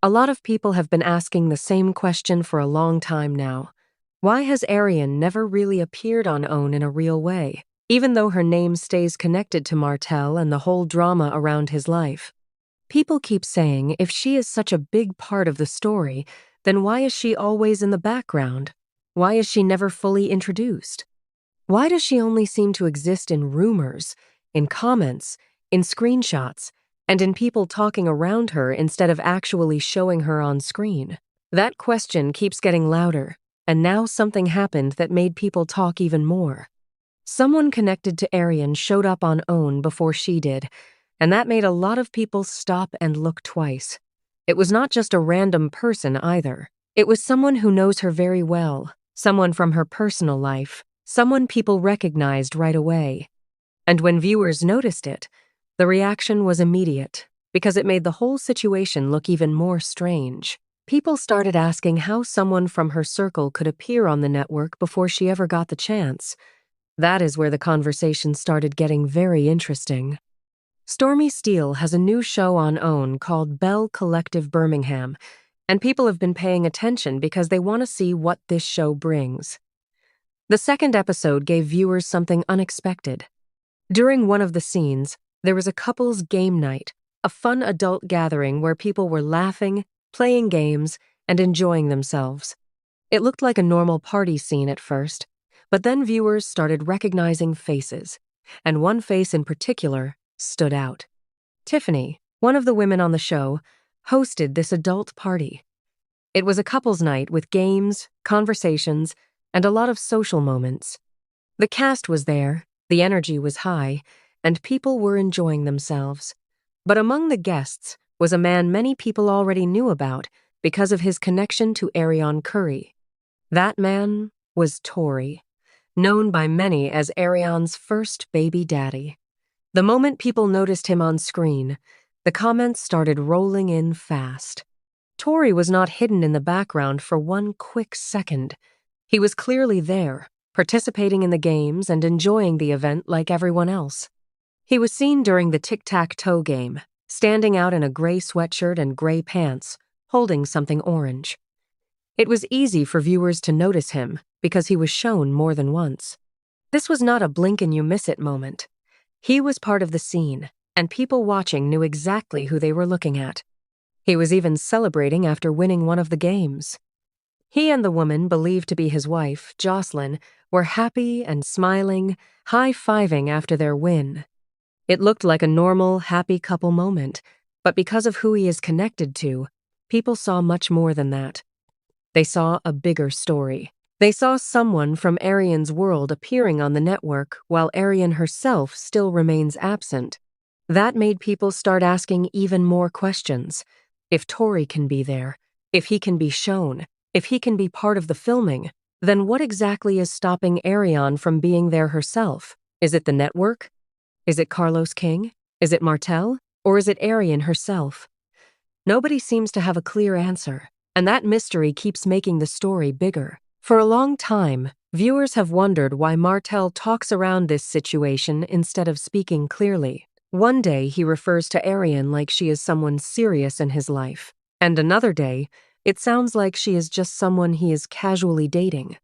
A lot of people have been asking the same question for a long time now. Why has Arion never really appeared on OWN in a real way, even though her name stays connected to Martell and the whole drama around his life? People keep saying if she is such a big part of the story, then why is she always in the background? Why is she never fully introduced? Why does she only seem to exist in rumors, in comments, in screenshots, and in people talking around her instead of actually showing her on screen? That question keeps getting louder, and now something happened that made people talk even more. Someone connected to Arion showed up on OWN before she did, and that made a lot of people stop and look twice. It was not just a random person either. It was someone who knows her very well, someone from her personal life, someone people recognized right away. And when viewers noticed it, the reaction was immediate, because it made the whole situation look even more strange. People started asking how someone from her circle could appear on the network before she ever got the chance. That is where the conversation started getting very interesting. Stormi Steele has a new show on OWN called Belle Collective Birmingham, and people have been paying attention because they want to see what this show brings. The second episode gave viewers something unexpected. During one of the scenes, there was a couple's game night, a fun adult gathering where people were laughing, playing games, and enjoying themselves. It looked like a normal party scene at first, but then viewers started recognizing faces, and one face in particular stood out. Tiffany, one of the women on the show, hosted this adult party. It was a couple's night with games, conversations, and a lot of social moments. The cast was there, the energy was high, and people were enjoying themselves. But among the guests was a man many people already knew about because of his connection to Arion Curry. That man was Tory, known by many as Arion's first baby daddy. The moment people noticed him on screen, the comments started rolling in fast. Tory was not hidden in the background for one quick second. He was clearly there, participating in the games and enjoying the event like everyone else. He was seen during the tic-tac-toe game, standing out in a gray sweatshirt and gray pants, holding something orange. It was easy for viewers to notice him because he was shown more than once. This was not a blink-and-you-miss-it moment. He was part of the scene, and people watching knew exactly who they were looking at. He was even celebrating after winning one of the games. He and the woman believed to be his wife, Jocelyn, were happy and smiling, high-fiving after their win. It looked like a normal, happy couple moment, but because of who he is connected to, people saw much more than that. They saw a bigger story. They saw someone from Arion's world appearing on the network while Arion herself still remains absent. That made people start asking even more questions. If Tory can be there, if he can be shown, if he can be part of the filming, then what exactly is stopping Arion from being there herself? Is it the network? Is it Carlos King? Is it Martell? Or is it Arion herself? Nobody seems to have a clear answer, and that mystery keeps making the story bigger. For a long time, viewers have wondered why Martell talks around this situation instead of speaking clearly. One day he refers to Arion like she is someone serious in his life, and another day, it sounds like she is just someone he is casually dating.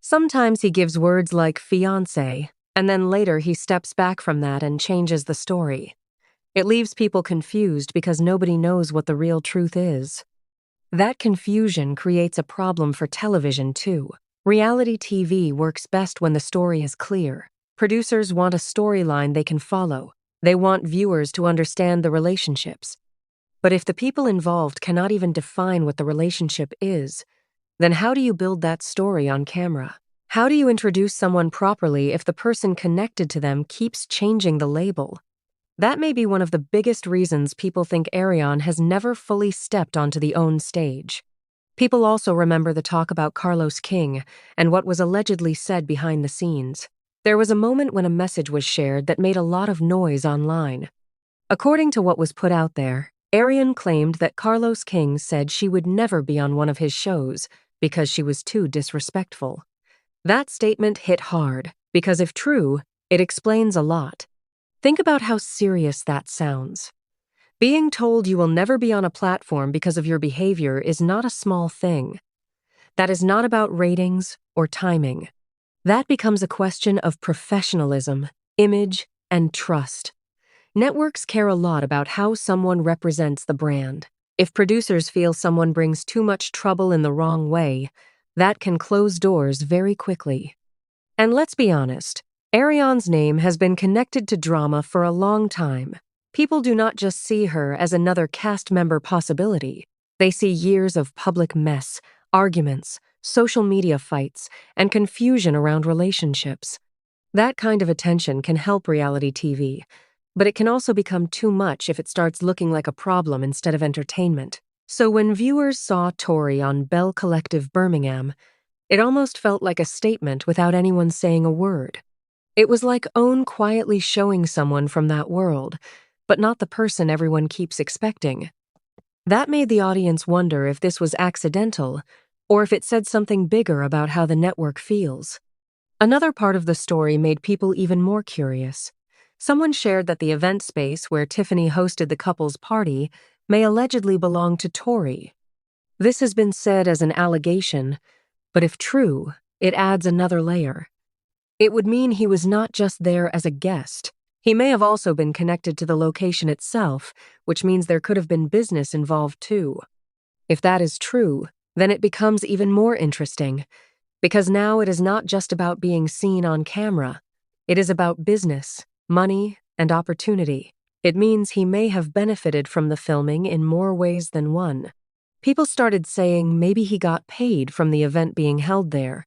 Sometimes he gives words like fiancé, and then later he steps back from that and changes the story. It leaves people confused because nobody knows what the real truth is. That confusion creates a problem for television, too. Reality TV works best when the story is clear. Producers want a storyline they can follow. They want viewers to understand the relationships. But if the people involved cannot even define what the relationship is, then how do you build that story on camera? How do you introduce someone properly if the person connected to them keeps changing the label? That may be one of the biggest reasons people think Arion has never fully stepped onto the OWN stage. People also remember the talk about Carlos King and what was allegedly said behind the scenes. There was a moment when a message was shared that made a lot of noise online. According to what was put out there, Arion claimed that Carlos King said she would never be on one of his shows because she was too disrespectful. That statement hit hard because if true, it explains a lot. Think about how serious that sounds. Being told you will never be on a platform because of your behavior is not a small thing. That is not about ratings or timing. That becomes a question of professionalism, image, and trust. Networks care a lot about how someone represents the brand. If producers feel someone brings too much trouble in the wrong way, that can close doors very quickly. And let's be honest, Arion's name has been connected to drama for a long time. People do not just see her as another cast member possibility. They see years of public mess, arguments, social media fights, and confusion around relationships. That kind of attention can help reality TV, but it can also become too much if it starts looking like a problem instead of entertainment. So when viewers saw Tory on Belle Collective Birmingham, it almost felt like a statement without anyone saying a word. It was like OWN quietly showing someone from that world, but not the person everyone keeps expecting. That made the audience wonder if this was accidental, or if it said something bigger about how the network feels. Another part of the story made people even more curious. Someone shared that the event space where Tiffany hosted the couple's party may allegedly belong to Tory. This has been said as an allegation, but if true, it adds another layer. It would mean he was not just there as a guest. He may have also been connected to the location itself, which means there could have been business involved too. If that is true, then it becomes even more interesting, because now it is not just about being seen on camera. It is about business, money, and opportunity. It means he may have benefited from the filming in more ways than one. People started saying maybe he got paid from the event being held there.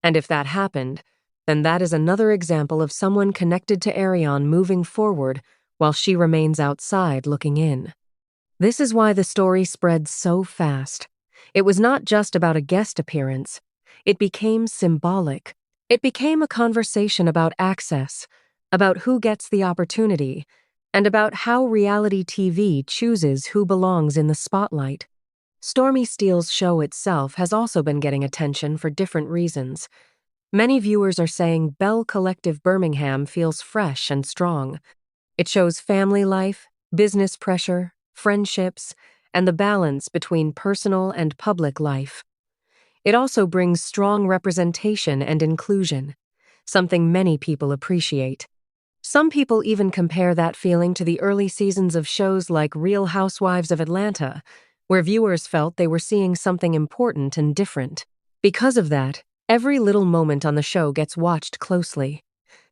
And if that happened, then that is another example of someone connected to Arion moving forward while she remains outside looking in. This is why the story spread so fast. It was not just about a guest appearance. It became symbolic. It became a conversation about access, about who gets the opportunity, and about how reality TV chooses who belongs in the spotlight. Stormi Steele's show itself has also been getting attention for different reasons. Many viewers are saying Belle Collective Birmingham feels fresh and strong. It shows family life, business pressure, friendships, and the balance between personal and public life. It also brings strong representation and inclusion, something many people appreciate. Some people even compare that feeling to the early seasons of shows like Real Housewives of Atlanta, where viewers felt they were seeing something important and different. Because of that, every little moment on the show gets watched closely.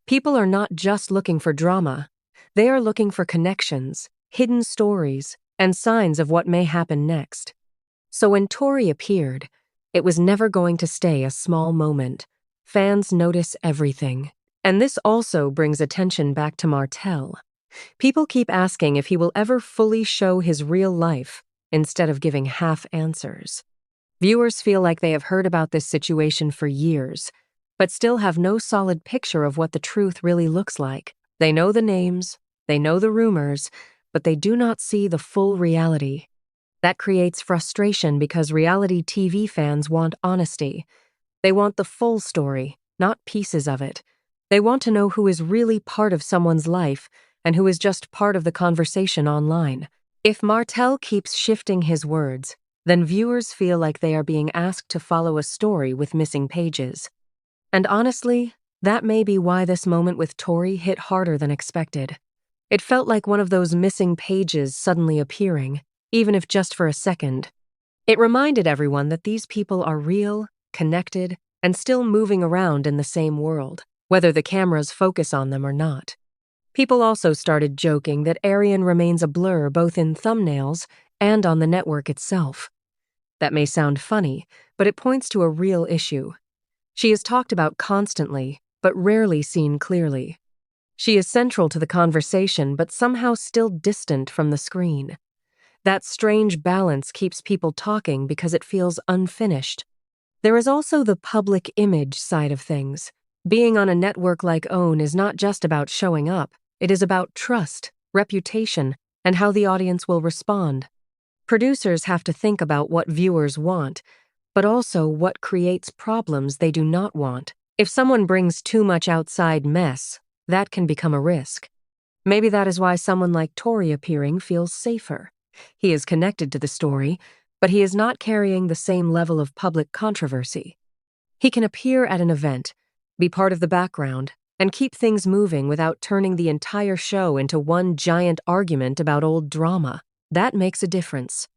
People are not just looking for drama. They are looking for connections, hidden stories, and signs of what may happen next. So when Tory appeared, it was never going to stay a small moment. Fans notice everything. And this also brings attention back to Martell. People keep asking if he will ever fully show his real life, instead of giving half answers. Viewers feel like they have heard about this situation for years, but still have no solid picture of what the truth really looks like. They know the names, they know the rumors, but they do not see the full reality. That creates frustration because reality TV fans want honesty. They want the full story, not pieces of it. They want to know who is really part of someone's life and who is just part of the conversation online. If Martell keeps shifting his words, then viewers feel like they are being asked to follow a story with missing pages. And honestly, that may be why this moment with Tory hit harder than expected. It felt like one of those missing pages suddenly appearing, even if just for a second. It reminded everyone that these people are real, connected, and still moving around in the same world, whether the cameras focus on them or not. People also started joking that Arion remains a blur both in thumbnails and on the network itself. That may sound funny, but it points to a real issue. She is talked about constantly, but rarely seen clearly. She is central to the conversation, but somehow still distant from the screen. That strange balance keeps people talking because it feels unfinished. There is also the public image side of things. Being on a network like OWN is not just about showing up. It is about trust, reputation, and how the audience will respond. Producers have to think about what viewers want, but also what creates problems they do not want. If someone brings too much outside mess, that can become a risk. Maybe that is why someone like Tory appearing feels safer. He is connected to the story, but he is not carrying the same level of public controversy. He can appear at an event, be part of the background, and keep things moving without turning the entire show into one giant argument about old drama. That makes a difference.